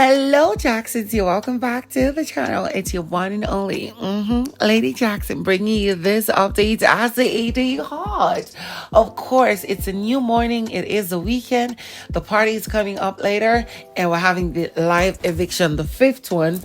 Hello, Jacksons. You're welcome back to the channel. It's your one and only Lady Jackson bringing you this update as the AD hot. Of course, it's a new morning. It is the weekend. The party is coming up later, and we're having the live eviction, the fifth one,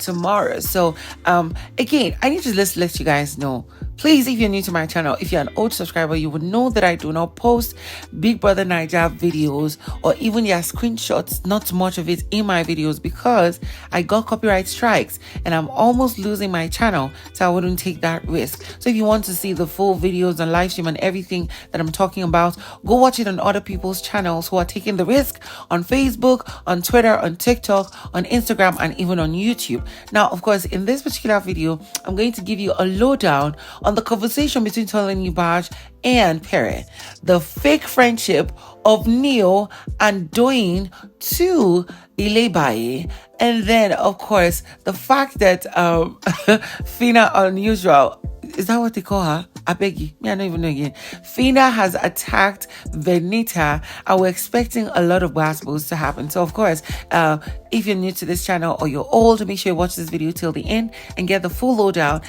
tomorrow. So, again, I need to just let you guys know. Please, if you're new to my channel, if you're an old subscriber, you would know that I do not post Big Brother Naija videos or even their screenshots, not much of it in my videos because I got copyright strikes and I'm almost losing my channel, so I wouldn't take that risk. So if you want to see the full videos and live stream and everything that I'm talking about, go watch it on other people's channels who are taking the risk on Facebook, on Twitter, on TikTok, on Instagram, and even on YouTube. Now, of course, in this particular video, I'm going to give you a lowdown on the conversation between Tolani and Pere, the fake friendship of Neo and Doyin to Ilebaye, and then, of course, the fact that phyna unusual, is that what they call her? I beg you. I don't even know again. Phyna has attacked Benita, and we're expecting a lot of gospels to happen. So, of course, if you're new to this channel or you're old, make sure you watch this video till the end and get the full lowdown.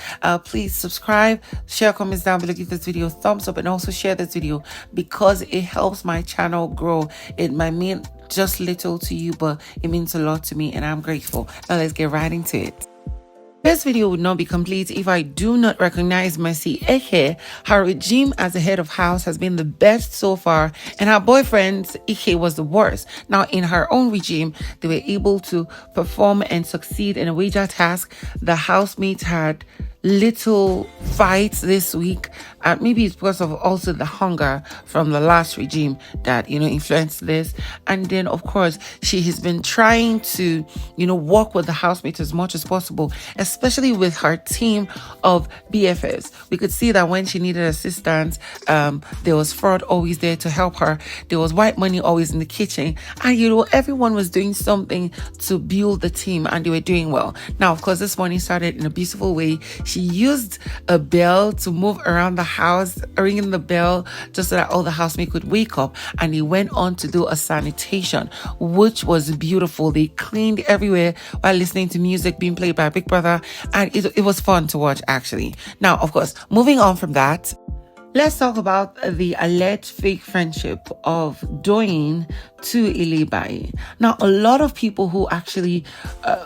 Please subscribe, share, comments down below, give this video a thumbs up, and also share this video because it helps my channel grow. It might mean just little to you, but it means a lot to me, and I'm grateful. Now, let's get right into it. This video would not be complete if I do not recognize Mercy Eke. Her regime as the head of house has been the best so far, and her boyfriend Ike was the worst. Now, in her own regime, they were able to perform and succeed in a wager task. The housemates had little fights this week. Maybe it's because of also the hunger from the last regime that, influenced this. And then, of course, she has been trying to, work with the housemates as much as possible, especially with her team of BFFs. We could see that when she needed assistance, there was Frodd always there to help her. There was WhiteMoney always in the kitchen. And, everyone was doing something to build the team, and they were doing well. Now, of course, this morning started in a beautiful way. She used a bell to move around the house, ringing the bell just so that all the housemates could wake up. And he went on to do a sanitation, which was beautiful. They cleaned everywhere while listening to music being played by Big Brother. And it was fun to watch, actually. Now, of course, moving on from that, let's talk about the alleged fake friendship of Doyin to Ilebaye. Now, a lot of people who actually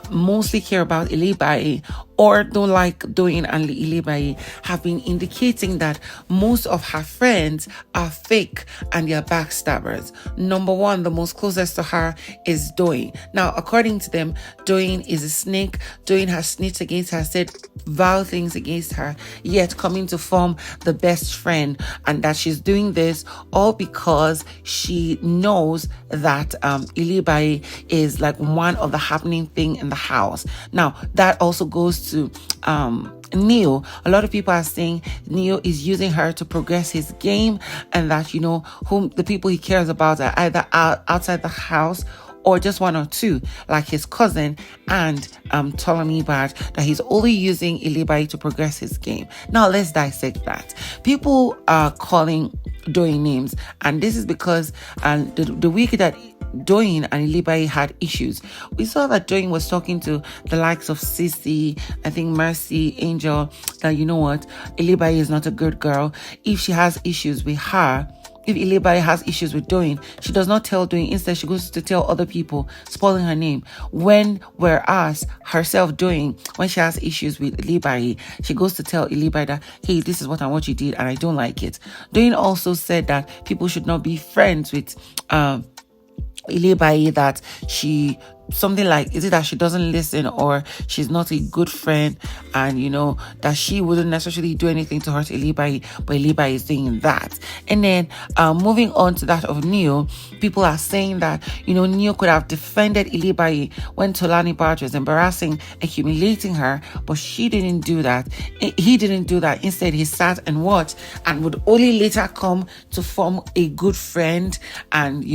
mostly care about Ilebaye or don't like Doyin and Ilebaye have been indicating that most of her friends are fake and they're backstabbers. Number one, the most closest to her is Doyin. Now, according to them, Doyin is a snake. Doyin has snitched against her, said vile things against her, yet coming to form the best friend, and that she's doing this all because she knows that Ilebaye is like one of the happening thing in the house. Now, that also goes to Neo. A lot of people are saying Neo is using her to progress his game, and that, whom the people he cares about are either outside the house or just one or two, like his cousin and Tolani, that he's only using Ilebaye to progress his game. Now, let's dissect that. People are calling Doyin names, and this is because the week that Doyin and Ilebaye had issues, we saw that Doyin was talking to the likes of CeeC, I think Mercy, Angel, that Ilebaye is not a good girl. If she has issues with her, if Ilebaye has issues with Doyin, she does not tell Doyin. Instead, she goes to tell other people, spoiling her name. Whereas herself, Doyin, when she has issues with Ilebaye, she goes to tell Ilebaye that, hey, this is what you did, and I don't like it. Doyin also said that people should not be friends with Ilebaye, that she something like, is it that she doesn't listen or she's not a good friend, and that she wouldn't necessarily do anything to hurt Ilebaye, but Ilebaye is doing that. And then moving on to that of Neo, people are saying that Neo could have defended Ilebaye when Tolani was embarrassing and humiliating her, but she didn't do that. He didn't do that. Instead, he sat and watched and would only later come to form a good friend. And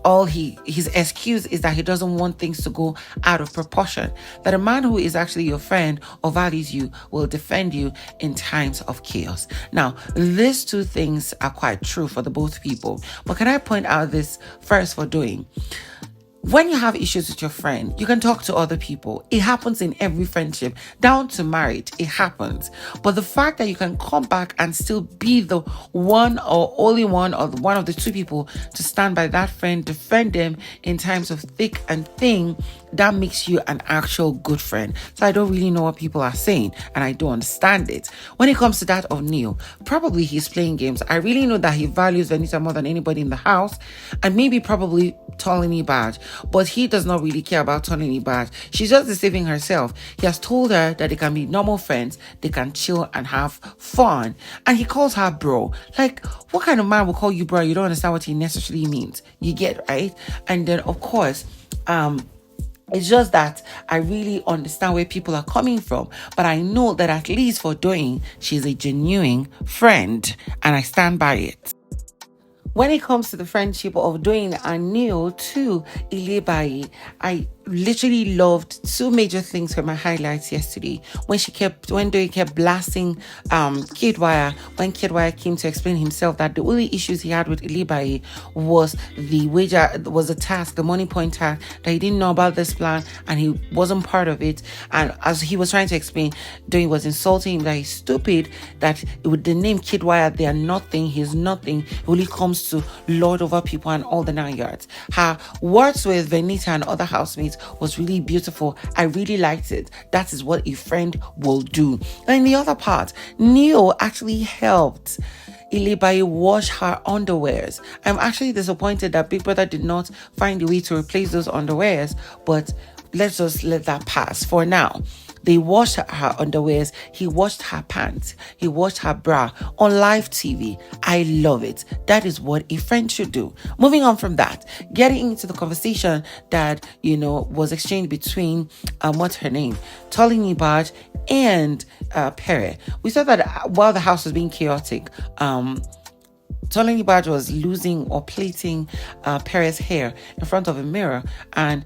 all his excuse is that he doesn't want things to go out of proportion, that a man who is actually your friend or values you will defend you in times of chaos. Now, these two things are quite true for the both people, but can I point out this first for Doyin? When you have issues with your friend, you can talk to other people. It happens in every friendship, down to marriage, it happens. But the fact that you can come back and still be the one or only one or one of the two people to stand by that friend, defend them in times of thick and thin, that makes you an actual good friend. So I don't really know what people are saying, and I don't understand it. When it comes to that of Neil, probably he's playing games. I really know that he values Bbnaija more than anybody in the house, and maybe probably Tolani bad, but he does not really care about Tolani bad. She's just deceiving herself. He has told her that they can be normal friends, they can chill and have fun, and he calls her bro. Like, what kind of man will call you bro? You don't understand what he necessarily means. You get, right? And then of course, it's just that I really understand where people are coming from, but I know that at least for Doyin, she's a genuine friend, and I stand by it. When it comes to the friendship of Doyin and Neil to Ilebaye, I literally loved two major things from my highlights yesterday. When Doyin kept blasting Kidwire, when Kidwire came to explain himself that the only issues he had with Ilebaye was the task, the money point task, that he didn't know about this plan and he wasn't part of it. And as he was trying to explain, Doyin was insulting him that he's stupid, that with the name Kidwire, they are nothing, he's nothing. He only comes to lord over people and all the 9 yards. Her words with Venita and other housemates was really beautiful. I really liked it. That is what a friend will do. And in the other part, Neil actually helped Ilebaye wash her underwears. I'm actually disappointed that Big Brother did not find a way to replace those underwears, but let's just let that pass for now. They washed her underwears. He washed her pants. He washed her bra on live TV. I love it. That is what a friend should do. Moving on from that, getting into the conversation that, was exchanged between, what's her name? Tolani and Pere. We saw that while the house was being chaotic, Tolani was losing or plaiting Pere's hair in front of a mirror, and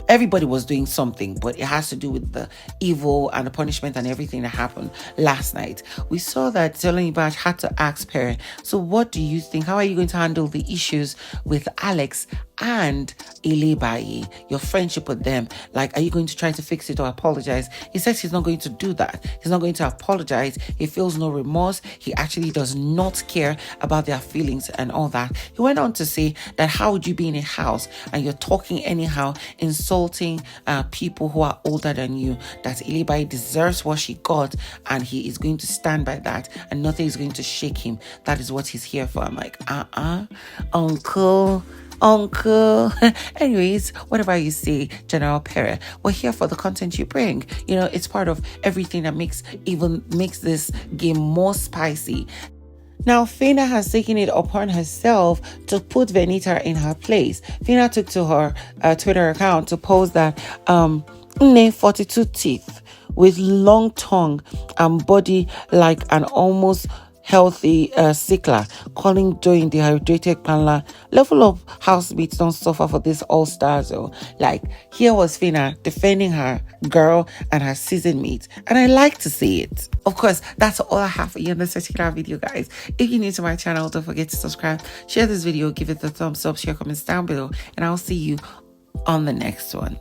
everybody was doing something, but it has to do with the evil and the punishment and everything that happened last night. We saw that Tolani had to ask Pere, so what do you think? How are you going to handle the issues with Alex and Ilebaye, your friendship with them? Like, are you going to try to fix it or apologize? He says he's not going to do that. He's not going to apologize. He feels no remorse. He actually does not care about their feelings and all that. He went on to say that how would you be in a house and you're talking anyhow, insulting people who are older than you, that Ilebaye deserves what she got and he is going to stand by that and nothing is going to shake him. That is what he's here for. I'm like, uncle. Anyways, whatever you say, General Pere, we're here for the content you bring. It's part of everything that makes this game more spicy. Now, phyna has taken it upon herself to put Venita in her place. Phyna took to her Twitter account to post that 42 teeth with long tongue and body like an almost healthy sickler, calling Doyin dehydrated planner. Level of housemates don't suffer for this all-stars though. Like, here was phyna defending her girl and her season mate, and I like to see it. Of course, that's all I have for you in this particular video, guys. If you're new to my channel, don't forget to subscribe, share this video, give it the thumbs up, share comments down below, and I'll see you on the next one.